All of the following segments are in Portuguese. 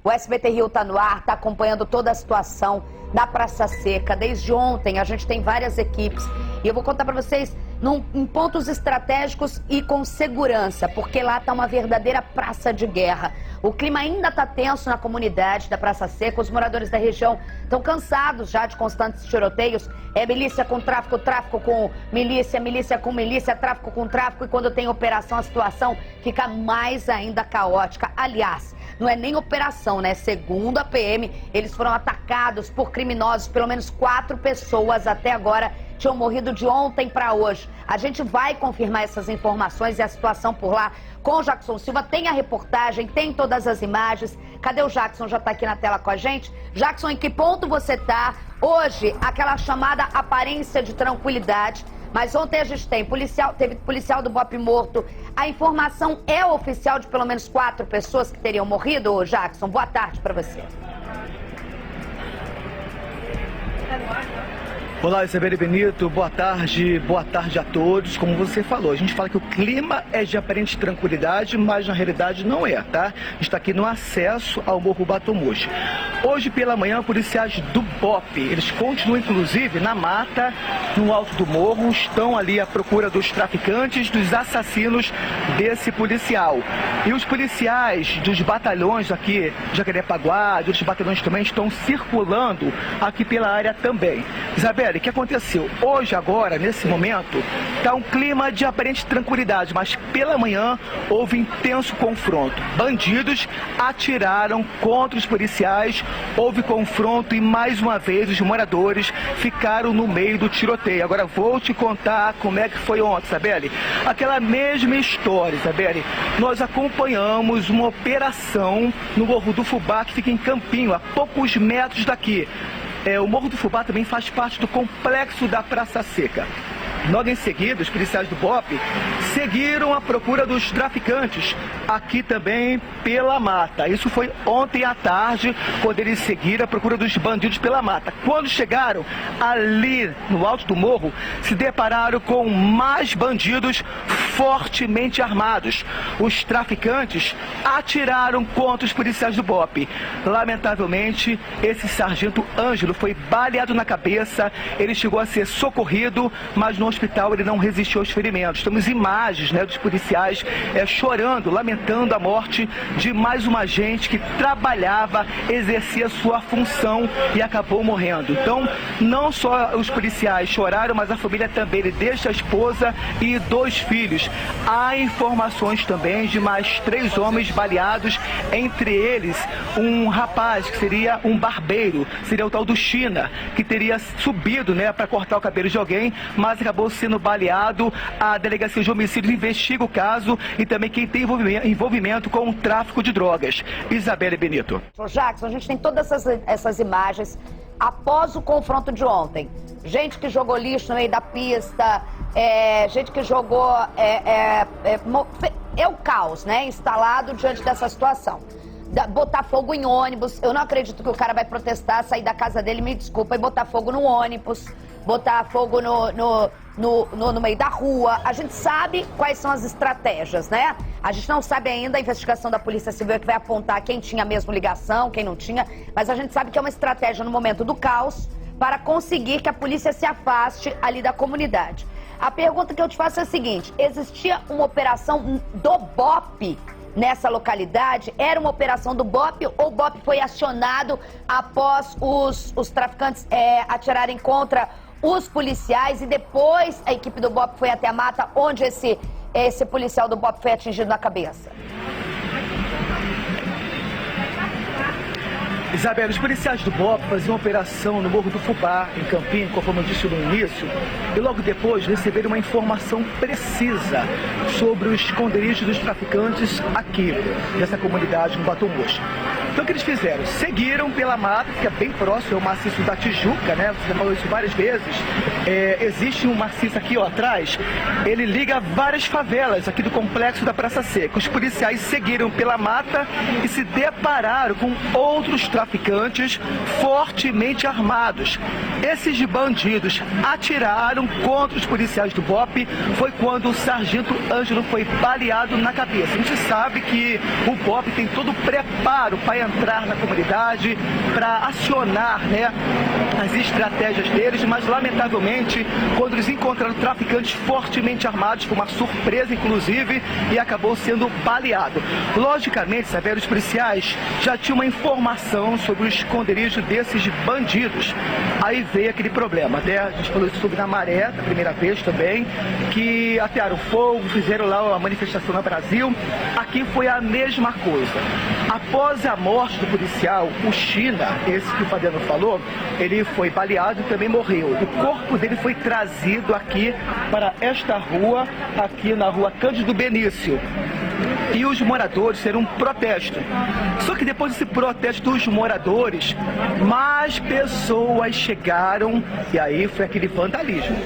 O SBT Rio está no ar, está acompanhando toda a situação da Praça Seca. Desde ontem a gente tem várias equipes e eu vou contar para vocês em pontos estratégicos e com segurança, porque lá está uma verdadeira praça de guerra. O clima ainda está tenso na comunidade da Praça Seca, os moradores da região estão cansados já de constantes tiroteios. É milícia com tráfico, tráfico com milícia, milícia com milícia, tráfico com tráfico, e quando tem operação a situação fica mais ainda caótica. Aliás, não é nem operação, né? Segundo a PM, eles foram atacados por criminosos, pelo menos 4 pessoas até agora tinham morrido de ontem para hoje. A gente vai confirmar essas informações e a situação por lá com o Jackson Silva. Tem a reportagem, tem todas as imagens. Cadê o Jackson? Já está aqui na tela com a gente. Jackson, em que ponto você está? Hoje, aquela chamada aparência de tranquilidade. Mas ontem a gente teve policial do BOPE morto. A informação é oficial de pelo menos 4 pessoas que teriam morrido, Jackson? Boa tarde para você. Olá, Isabelle Benito, boa tarde a todos. Como você falou, a gente fala que o clima é de aparente tranquilidade, mas na realidade não é, tá? A gente está aqui no acesso ao Morro Batomuxi. Hoje pela manhã, policiais do BOPE, eles continuam inclusive na mata, no alto do morro, estão ali à procura dos traficantes, dos assassinos desse policial. E os policiais dos batalhões aqui, Jacarepaguá, de outros batalhões também, estão circulando aqui pela área também. Isabelle, o que aconteceu? Hoje, agora, nesse momento, está um clima de aparente tranquilidade, mas pela manhã houve intenso confronto. Bandidos atiraram contra os policiais, houve confronto e mais uma vez os moradores ficaram no meio do tiroteio. Agora vou te contar como é que foi ontem, Isabelle. Aquela mesma história, Isabelle. Nós acompanhamos uma operação no Morro do Fubá, que fica em Campinho, a poucos metros daqui. O Morro do Fubá também faz parte do complexo da Praça Seca. Logo em seguida, os policiais do BOPE seguiram à procura dos traficantes, aqui também pela mata. Isso foi ontem à tarde, quando eles seguiram à procura dos bandidos pela mata. Quando chegaram ali no alto do morro, se depararam com mais bandidos fortemente armados. Os traficantes atiraram contra os policiais do BOPE. Lamentavelmente, esse sargento Ângelo foi baleado na cabeça, ele chegou a ser socorrido, mas no hospital ele não resistiu aos ferimentos. Temos imagens, né, dos policiais chorando, lamentando a morte de mais um agente que trabalhava, exercia sua função e acabou morrendo. Então, não só os policiais choraram, mas a família também. Ele deixa a esposa e 2 filhos. Há informações também de mais 3 homens baleados, entre eles um rapaz que seria um barbeiro, seria o tal do China, que teria subido, né, para cortar o cabelo de alguém, mas acabou sendo baleado. A delegacia de homicídios investiga o caso e também quem tem envolvimento com o tráfico de drogas. Isabelle Benito. Jackson, a gente tem todas essas imagens após o confronto de ontem. Gente que jogou lixo no meio da pista, gente que jogou... É o caos, né, instalado diante dessa situação. Botar fogo em ônibus. Eu não acredito que o cara vai protestar, sair da casa dele, me desculpa, e botar fogo no ônibus, botar fogo no meio da rua. A gente sabe quais são as estratégias, né? A gente não sabe ainda a investigação da Polícia Civil que vai apontar quem tinha mesmo ligação, quem não tinha, mas a gente sabe que é uma estratégia no momento do caos para conseguir que a polícia se afaste ali da comunidade. A pergunta que eu te faço é a seguinte: existia uma operação do BOPE nessa localidade? Era uma operação do BOPE ou o BOPE foi acionado após os traficantes atirarem contra os policiais e depois a equipe do BOPE foi até a mata onde esse policial do BOPE foi atingido na cabeça? Isabelle, os policiais do BOPE faziam uma operação no Morro do Fubá, em Campinho, conforme eu disse no início, e logo depois receberam uma informação precisa sobre o esconderijo dos traficantes aqui, nessa comunidade, no Batomuxi. Então o que eles fizeram? Seguiram pela mata, que é bem próximo ao maciço da Tijuca, né? Você já falou isso várias vezes. Existe um maciço aqui, ó, atrás, ele liga várias favelas aqui do complexo da Praça Seca. Os policiais seguiram pela mata e se depararam com outros traficantes fortemente armados. Esses bandidos atiraram contra os policiais do BOPE. Foi quando o sargento Ângelo foi baleado na cabeça. A gente sabe que o BOPE tem todo o preparo para entrar na comunidade, para acionar, né, as estratégias deles, mas lamentavelmente, quando eles encontraram traficantes fortemente armados, foi uma surpresa inclusive, e acabou sendo baleado. Logicamente, Severo, os policiais já tinham uma informação sobre o esconderijo desses bandidos. Aí veio aquele problema, né? A gente falou isso sobre na Maré, da primeira vez também, que atearam fogo, fizeram lá a manifestação no Brasil. Aqui foi a mesma coisa. Após a morte do policial, o China, esse que o Fabiano falou, ele foi baleado e também morreu. O corpo dele foi trazido aqui para esta rua, aqui na rua Cândido Benício. E os moradores fizeram um protesto. Só que depois desse protesto dos moradores, mais pessoas chegaram e aí foi aquele vandalismo.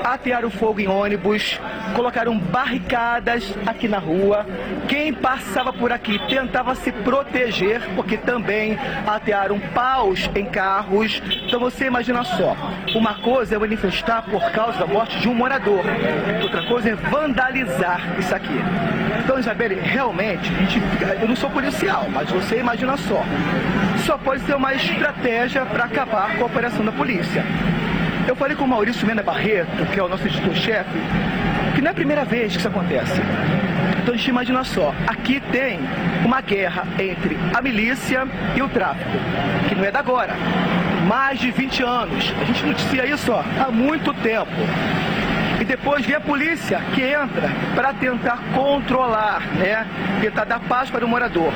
Atearam fogo em ônibus, colocaram barricadas aqui na rua. Quem passava por aqui tentava se proteger, porque também atearam paus em carros. Então você imagina só, uma coisa é manifestar por causa da morte de um morador, outra coisa é vandalizar isso aqui. Então, Isabelle, realmente, eu não sou policial, mas você imagina só pode ter uma estratégia para acabar com a operação da polícia. Eu falei com o Maurício Mena Barreto, que é o nosso editor-chefe, que não é a primeira vez que isso acontece. Então a gente imagina só, aqui tem uma guerra entre a milícia e o tráfico, que não é da agora, mais de 20 anos. A gente noticia isso há muito tempo. E depois vem a polícia que entra para tentar controlar, né? Tentar dar paz para o morador.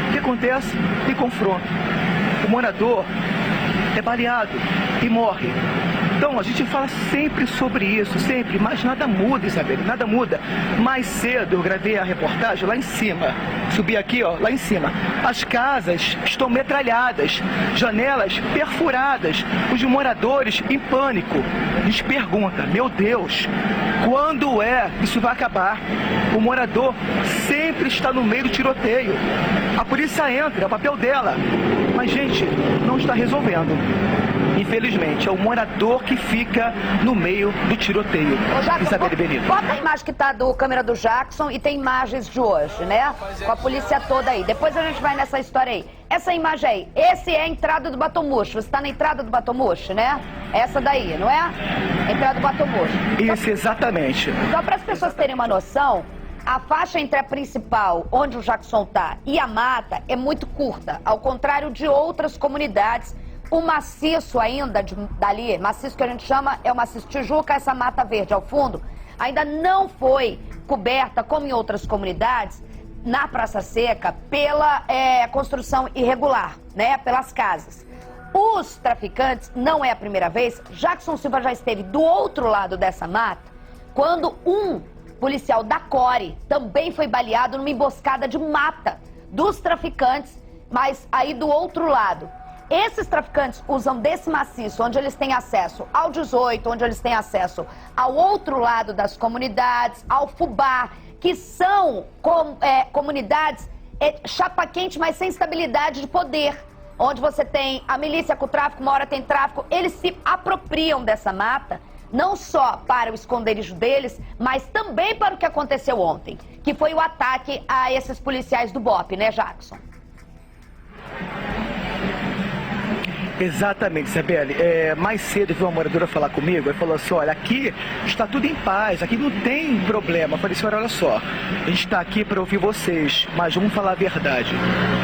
O que acontece? Tem confronto. O morador é baleado e morre. Então, a gente fala sempre sobre isso, sempre, mas nada muda, Isabelle, nada muda. Mais cedo eu gravei a reportagem lá em cima, subi aqui, lá em cima. As casas estão metralhadas, janelas perfuradas, os moradores em pânico. A gente pergunta, meu Deus, quando isso vai acabar? O morador sempre está no meio do tiroteio. A polícia entra, é o papel dela, mas, gente, não está resolvendo. Infelizmente, é o morador que fica no meio do tiroteio. Isabelle Benito. Bota a imagem que tá do câmera do Jackson e tem imagens de hoje, né? Com a polícia toda aí. Depois a gente vai nessa história aí. Essa imagem aí, esse é a entrada do Batomuxo. Você tá na entrada do Batomuxo, né? Essa daí, não é? Entrada do Batomuxo. Isso, exatamente. Só para as pessoas terem uma noção, a faixa entre a principal, onde o Jackson tá, e a mata é muito curta. Ao contrário de outras comunidades. O maciço ainda dali, maciço que a gente chama, é o maciço Tijuca, essa mata verde ao fundo, ainda não foi coberta, como em outras comunidades, na Praça Seca, pela construção irregular, né, pelas casas. Os traficantes, não é a primeira vez, Jackson Silva já esteve do outro lado dessa mata, quando um policial da CORE também foi baleado numa emboscada de mata dos traficantes, mas aí do outro lado. Esses traficantes usam desse maciço, onde eles têm acesso ao 18, onde eles têm acesso ao outro lado das comunidades, ao Fubá, que são comunidades chapa quente, mas sem estabilidade de poder. Onde você tem a milícia com o tráfico, uma hora tem tráfico, eles se apropriam dessa mata, não só para o esconderijo deles, mas também para o que aconteceu ontem, que foi o ataque a esses policiais do BOPE, né, Jackson? Exatamente, Isabelle. Mais cedo veio uma moradora falar comigo e falou assim, olha, aqui está tudo em paz, aqui não tem problema. Eu falei, senhora, olha só, a gente está aqui para ouvir vocês, mas vamos falar a verdade.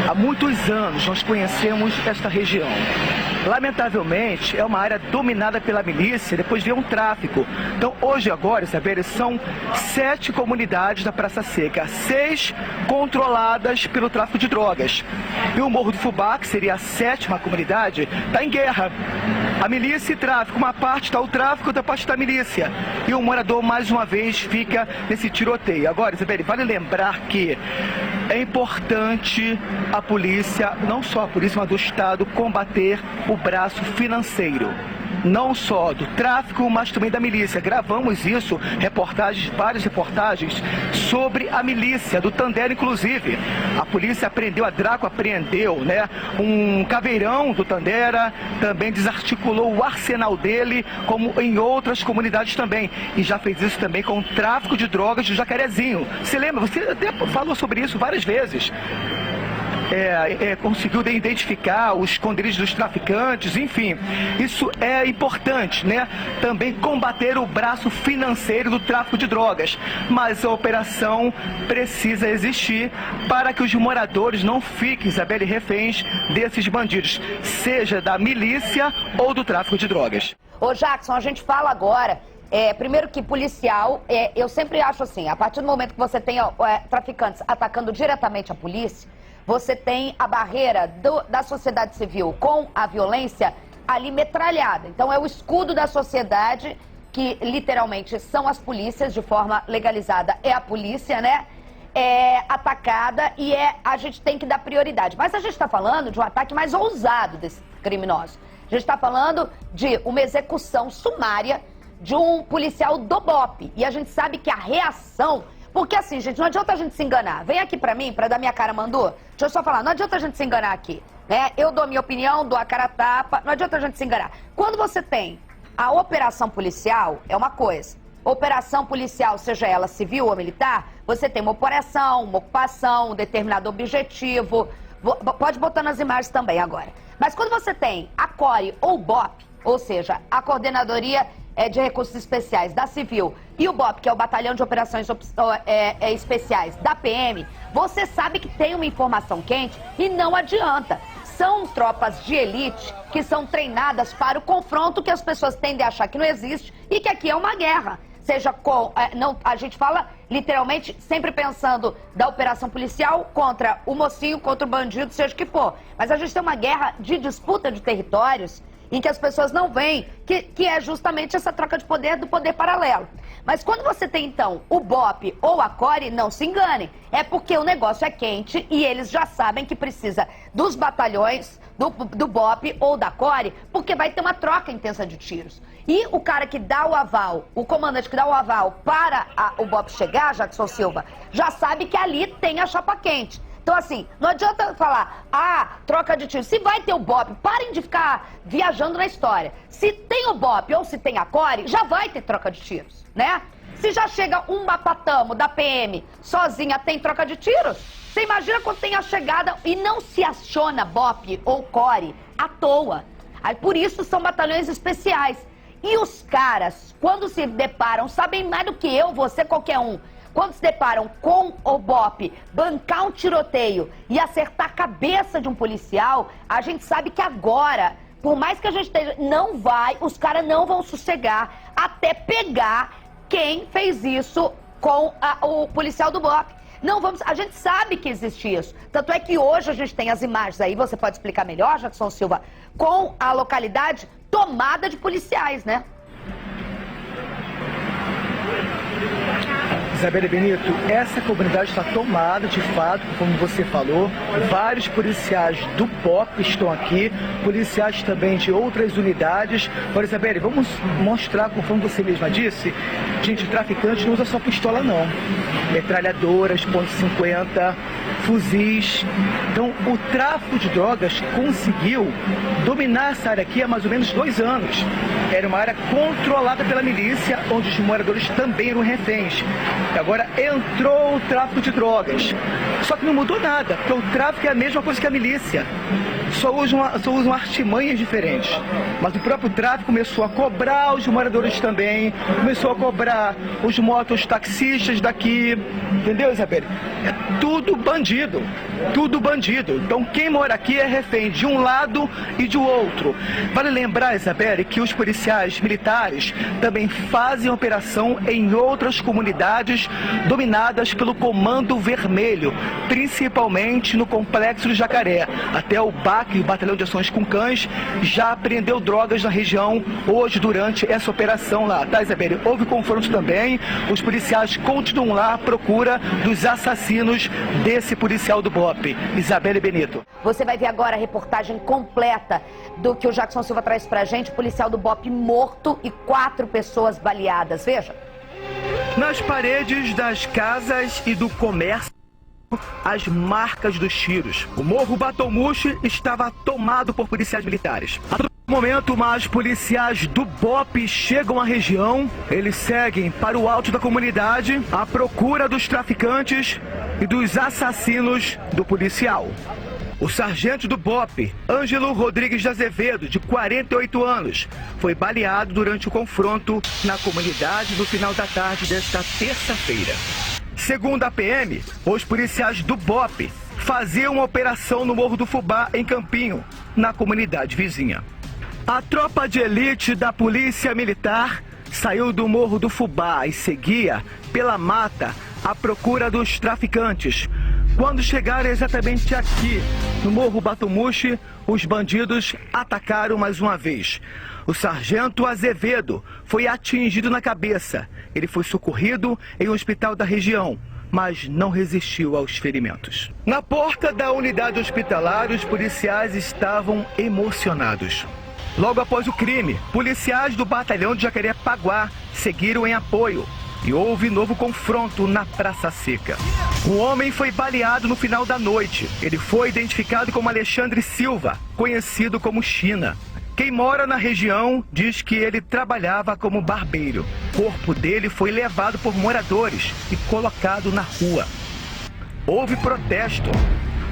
Há muitos anos nós conhecemos esta região. Lamentavelmente, é uma área dominada pela milícia, depois veio um tráfico. Então, hoje agora, Isabelle, são 7 comunidades da Praça Seca, 6 controladas pelo tráfico de drogas. E o Morro do Fubá, que seria a 7ª comunidade, está em guerra. A milícia e tráfico, uma parte está o tráfico, outra parte está a milícia. E o morador, mais uma vez, fica nesse tiroteio. Agora, Isabelle, vale lembrar que é importante a polícia, não só a polícia, mas do Estado, combater o braço financeiro. Não só do tráfico, mas também da milícia. Gravamos isso, várias reportagens sobre a milícia, do Tandera, inclusive. A polícia apreendeu, a Draco apreendeu, né, um caveirão do Tandera, também desarticulou o arsenal dele, como em outras comunidades também. E já fez isso também com o tráfico de drogas do Jacarezinho. Você lembra? Você até falou sobre isso várias vezes. conseguiu identificar os esconderijos dos traficantes, enfim. Isso é importante, né? Também combater o braço financeiro do tráfico de drogas. Mas a operação precisa existir para que os moradores não fiquem, Isabelle, reféns desses bandidos, seja da milícia ou do tráfico de drogas. Ô Jackson, a gente fala agora, primeiro que policial, eu sempre acho assim, a partir do momento que você tem traficantes atacando diretamente a polícia, você tem a barreira da sociedade civil com a violência ali metralhada. Então é o escudo da sociedade, que literalmente são as polícias, de forma legalizada é a polícia, né? É atacada e a gente tem que dar prioridade. Mas a gente está falando de um ataque mais ousado desses criminosos. A gente está falando de uma execução sumária de um policial do BOPE. E a gente sabe que a reação... Porque assim, gente, não adianta a gente se enganar. Vem aqui pra mim, pra dar minha cara mandou. Deixa eu só falar, não adianta a gente se enganar aqui, né? Eu dou minha opinião, dou a cara a tapa, não adianta a gente se enganar. Quando você tem a operação policial, é uma coisa. Operação policial, seja ela civil ou militar, você tem uma operação, uma ocupação, um determinado objetivo. Pode botar nas imagens também agora. Mas quando você tem a CORE ou BOPE, ou seja, a Coordenadoria de Recursos Especiais da Civil e o BOPE, que é o Batalhão de Operações Especiais da PM, você sabe que tem uma informação quente e não adianta. São tropas de elite que são treinadas para o confronto que as pessoas tendem a achar que não existe e que aqui é uma guerra. Seja com... a gente fala literalmente sempre pensando da operação policial contra o mocinho, contra o bandido, seja o que for. Mas a gente tem uma guerra de disputa de territórios em que as pessoas não veem que é justamente essa troca de poder do poder paralelo. Mas quando você tem, então, o BOPE ou a CORE, não se enganem. É porque o negócio é quente e eles já sabem que precisa dos batalhões do BOPE ou da CORE, porque vai ter uma troca intensa de tiros. E o cara que dá o aval, o comandante que dá o aval para o BOPE chegar, Jackson Silva, já sabe que ali tem a chapa quente. Então, assim, não adianta falar, troca de tiro. Se vai ter o BOPE, parem de ficar viajando na história. Se tem o BOPE ou se tem a CORE, já vai ter troca de tiros, né? Se já chega um mapatamo da PM sozinha, tem troca de tiros? Você imagina quando tem a chegada e não se aciona BOPE ou CORE à toa. Aí, por isso são batalhões especiais. E os caras, quando se deparam, sabem mais do que eu, você, qualquer um. Quando se deparam com o BOPE, bancar um tiroteio e acertar a cabeça de um policial, a gente sabe que agora, por mais que a gente esteja, os caras não vão sossegar até pegar quem fez isso com o policial do BOPE. A gente sabe que existe isso. Tanto é que hoje a gente tem as imagens aí, você pode explicar melhor, Jackson Silva, com a localidade tomada de policiais, né? Isabelle Benito, essa comunidade está tomada, de fato, como você falou. Vários policiais do BOPE estão aqui, policiais também de outras unidades. Agora, Isabelle, vamos mostrar, conforme você mesma disse, gente, traficante não usa só pistola, não. Metralhadoras, .50, fuzis. Então, o tráfico de drogas conseguiu dominar essa área aqui há mais ou menos 2 anos. Era uma área controlada pela milícia, onde os moradores também eram reféns. Agora entrou o tráfico de drogas. Só que não mudou nada, porque o tráfico é a mesma coisa que a milícia. Só usam artimanhas diferentes. Mas o próprio tráfico começou a cobrar os moradores também, começou a cobrar os mototaxistas daqui. Entendeu, Isabelle? É tudo bandido. Tudo bandido. Então quem mora aqui é refém de um lado e de outro. Vale lembrar, Isabelle, que os policiais militares também fazem operação em outras comunidades dominadas pelo Comando Vermelho, principalmente no Complexo do Jacaré. Até o BAC, o Batalhão de Ações com Cães, já apreendeu drogas na região hoje durante essa operação lá, tá, Isabelle? Houve confronto também, os policiais continuam lá à procura dos assassinos desse policial do BOPE. Isabelle Benito. Você vai ver agora a reportagem completa do que o Jackson Silva traz pra gente, o policial do BOPE morto e 4 pessoas baleadas. Veja. Nas paredes das casas e do comércio, as marcas dos tiros. O Morro Batomushi estava tomado por policiais militares. A todo momento, mais policiais do BOPE chegam à região. Eles seguem para o alto da comunidade à procura dos traficantes e dos assassinos do policial. O sargento do BOPE, Ângelo Rodrigues de Azevedo, de 48 anos, foi baleado durante o confronto na comunidade no final da tarde desta terça-feira. Segundo a PM, os policiais do BOPE faziam uma operação no Morro do Fubá, em Campinho, na comunidade vizinha. A tropa de elite da Polícia Militar saiu do Morro do Fubá e seguia pela mata à procura dos traficantes. Quando chegaram exatamente aqui, no Morro Batomushi, os bandidos atacaram mais uma vez. O sargento Azevedo foi atingido na cabeça. Ele foi socorrido em um hospital da região, mas não resistiu aos ferimentos. Na porta da unidade hospitalar, os policiais estavam emocionados. Logo após o crime, policiais do batalhão de Jacarepaguá seguiram em apoio e houve novo confronto na Praça Seca. Um homem foi baleado no final da noite. Ele foi identificado como Alexandre Silva, conhecido como China. Quem mora na região diz que ele trabalhava como barbeiro. O corpo dele foi levado por moradores e colocado na rua. Houve protesto.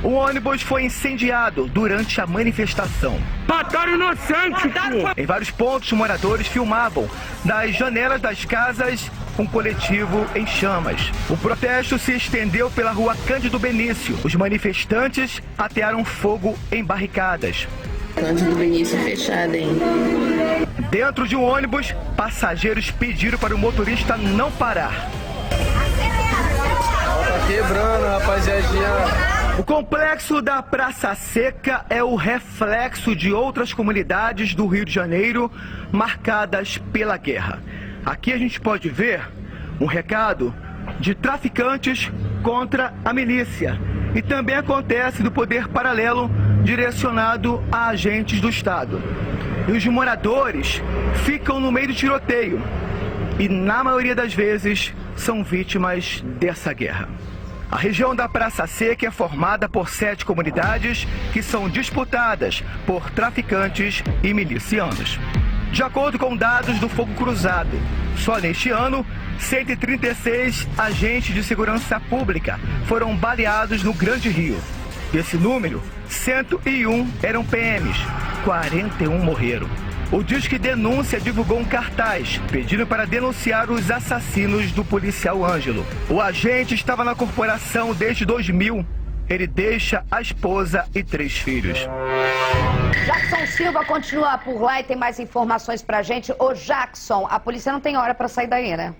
O ônibus foi incendiado durante a manifestação. Mataram inocente, pô! Em vários pontos, moradores filmavam das janelas das casas um coletivo em chamas. O protesto se estendeu pela rua Cândido Benício. Os manifestantes atearam fogo em barricadas. Cândido Benício fechado, hein? Dentro de um ônibus, passageiros pediram para o motorista não parar. Tá quebrando, rapaziadinha. O complexo da Praça Seca é o reflexo de outras comunidades do Rio de Janeiro marcadas pela guerra. Aqui a gente pode ver um recado de traficantes contra a milícia. E também acontece do poder paralelo direcionado a agentes do Estado. E os moradores ficam no meio do tiroteio. E na maioria das vezes são vítimas dessa guerra. A região da Praça Seca é formada por 7 comunidades que são disputadas por traficantes e milicianos. De acordo com dados do Fogo Cruzado, só neste ano, 136 agentes de segurança pública foram baleados no Grande Rio. Desse número, 101 eram PMs, 41 morreram. O Disque Denúncia divulgou um cartaz pedindo para denunciar os assassinos do policial Ângelo. O agente estava na corporação desde 2000. Ele deixa a esposa e 3 filhos. Jackson Silva continua por lá e tem mais informações pra gente. Ô Jackson, a polícia não tem hora pra sair daí, né?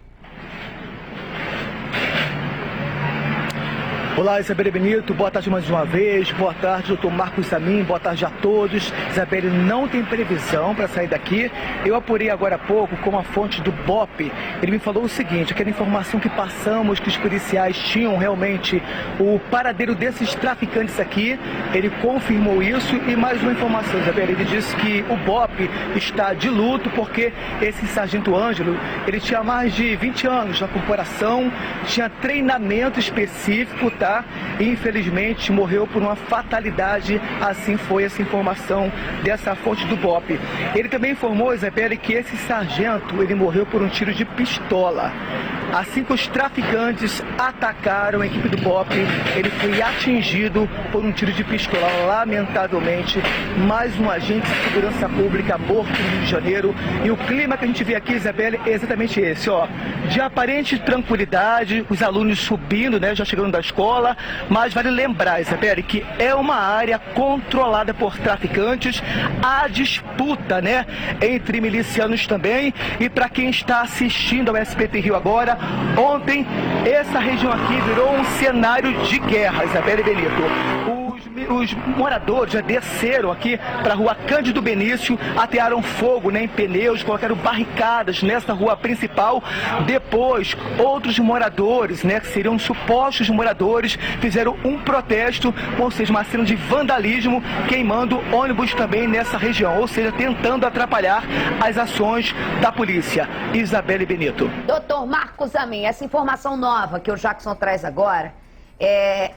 Olá, Isabelle Benito, boa tarde mais uma vez, boa tarde, doutor Marcos Samin, boa tarde a todos. Isabelle, não tem previsão para sair daqui. Eu apurei agora há pouco com a fonte do BOPE. Ele me falou o seguinte, aquela informação que passamos, que os policiais tinham realmente o paradeiro desses traficantes aqui, ele confirmou isso. E mais uma informação, Isabelle, ele disse que o BOPE está de luto porque esse sargento Ângelo, ele tinha mais de 20 anos na corporação, tinha treinamento específico, e infelizmente morreu por uma fatalidade. Assim foi essa informação dessa fonte do BOPE. Ele também informou, Isabelle, que esse sargento, ele morreu por um tiro de pistola. Assim que os traficantes atacaram a equipe do BOPE, ele foi atingido por um tiro de pistola. Lamentavelmente, mais um agente de segurança pública morto no Rio de Janeiro. E o clima que a gente vê aqui, Isabelle, é exatamente esse, ó. De aparente tranquilidade, os alunos subindo, né, já chegando da escola, mas vale lembrar, Isabelle, que é uma área controlada por traficantes. Há disputa, né, entre milicianos também. E para quem está assistindo ao SBT Rio agora, ontem essa região aqui virou um cenário de guerra, Isabelle Benito. Os moradores já desceram aqui para a rua Cândido Benício, atearam fogo, né, em pneus, colocaram barricadas nessa rua principal. Depois, outros moradores, né, que seriam supostos moradores, fizeram um protesto, ou seja, uma cena de vandalismo, queimando ônibus também nessa região, ou seja, tentando atrapalhar as ações da polícia. Isabelle Benito. Doutor Marcos Amin, essa informação nova que o Jackson traz agora,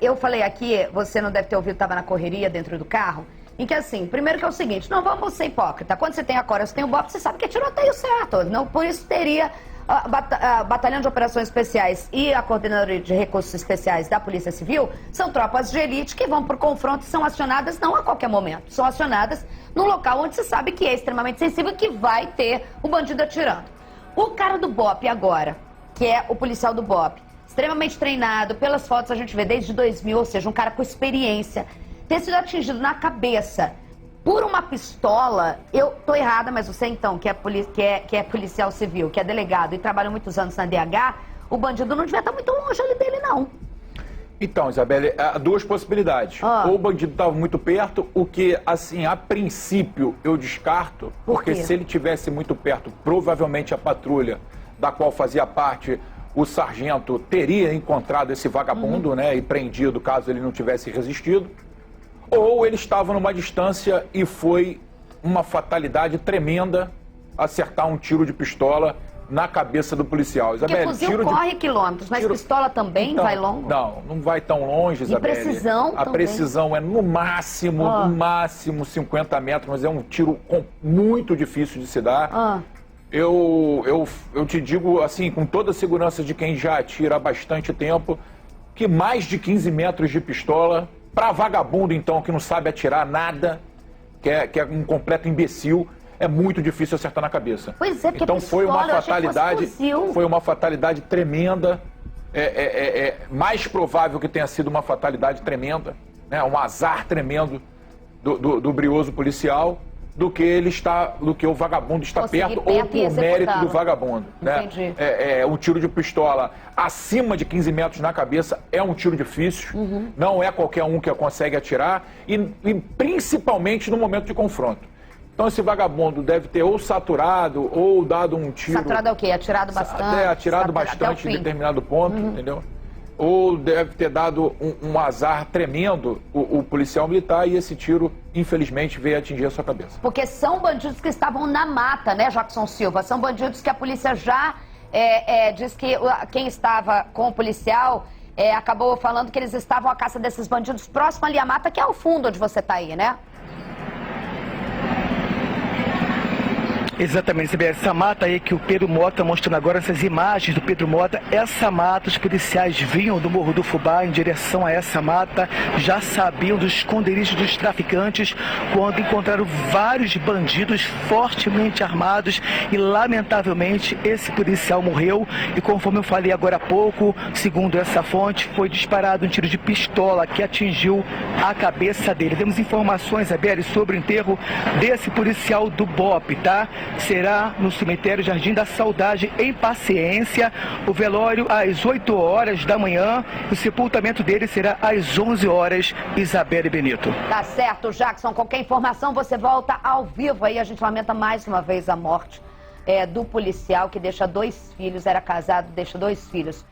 eu falei aqui, você não deve ter ouvido, estava na correria dentro do carro, em que assim, primeiro que é o seguinte, não vamos ser hipócrita, quando você tem a Cora, você tem o BOPE, você sabe que é tiroteio certo, não, por isso teria Batalhão de Operações Especiais e a Coordenadoria de Recursos Especiais da Polícia Civil são tropas de elite que vão por confronto e são acionadas não a qualquer momento, são acionadas num local onde se sabe que é extremamente sensível e que vai ter o bandido atirando. O cara do BOPE agora, que é o policial do BOPE, extremamente treinado, pelas fotos a gente vê desde 2000, ou seja, um cara com experiência, ter sido atingido na cabeça por uma pistola. Eu tô errada, mas você então, que é policial civil, que é delegado e trabalhou muitos anos na DH, o bandido não devia estar muito longe ali dele, não. Então, Isabelle, há duas possibilidades. Ou o bandido estava muito perto, o que, assim, a princípio eu descarto, porque se ele tivesse muito perto, provavelmente a patrulha da qual fazia parte o sargento teria encontrado esse vagabundo, né, e prendido caso ele não tivesse resistido. Ou ele estava numa distância e foi uma fatalidade tremenda acertar um tiro de pistola na cabeça do policial. Porque fuzil corre quilômetros, mas pistola também então, vai longo? Não vai tão longe, Isabelle. E precisão A precisão é no máximo 50 metros, mas é um tiro muito difícil de se dar. Eu te digo, assim, com toda a segurança de quem já atira há bastante tempo, que mais de 15 metros de pistola, para vagabundo, então, que não sabe atirar nada, que é um completo imbecil, é muito difícil acertar na cabeça. Pois é, porque então pistola, foi uma fatalidade tremenda. Mais provável que tenha sido uma fatalidade tremenda, né, um azar tremendo do brioso policial, do que o vagabundo está perto ou por mérito do vagabundo. Né? Um tiro de pistola acima de 15 metros na cabeça é um tiro difícil, não é qualquer um que consegue atirar, e principalmente no momento de confronto. Então esse vagabundo deve ter ou saturado ou dado um tiro... Saturado é o quê? Atirado bastante? Atirado bastante em determinado ponto, entendeu? Ou deve ter dado um azar tremendo o policial militar e esse tiro, infelizmente, veio atingir a sua cabeça. Porque são bandidos que estavam na mata, né, Jackson Silva? São bandidos que a polícia já diz que quem estava com o policial acabou falando que eles estavam à caça desses bandidos próximo ali à mata, que é o fundo onde você está aí, né? Exatamente, essa mata aí que o Pedro Mota mostrando agora, essas imagens do Pedro Mota, essa mata, os policiais vinham do Morro do Fubá em direção a essa mata, já sabiam dos esconderijos dos traficantes, quando encontraram vários bandidos fortemente armados e, lamentavelmente, esse policial morreu e, conforme eu falei agora há pouco, segundo essa fonte, foi disparado um tiro de pistola que atingiu a cabeça dele. Temos informações, Isabelle, sobre o enterro desse policial do BOPE, tá? Será no cemitério Jardim da Saudade, em Paciência, o velório às 8 horas da manhã, o sepultamento dele será às 11 horas, Isabelle Benito. Tá certo, Jackson, qualquer informação você volta ao vivo aí, a gente lamenta mais uma vez a morte do policial que deixa 2 filhos, era casado, deixa 2 filhos.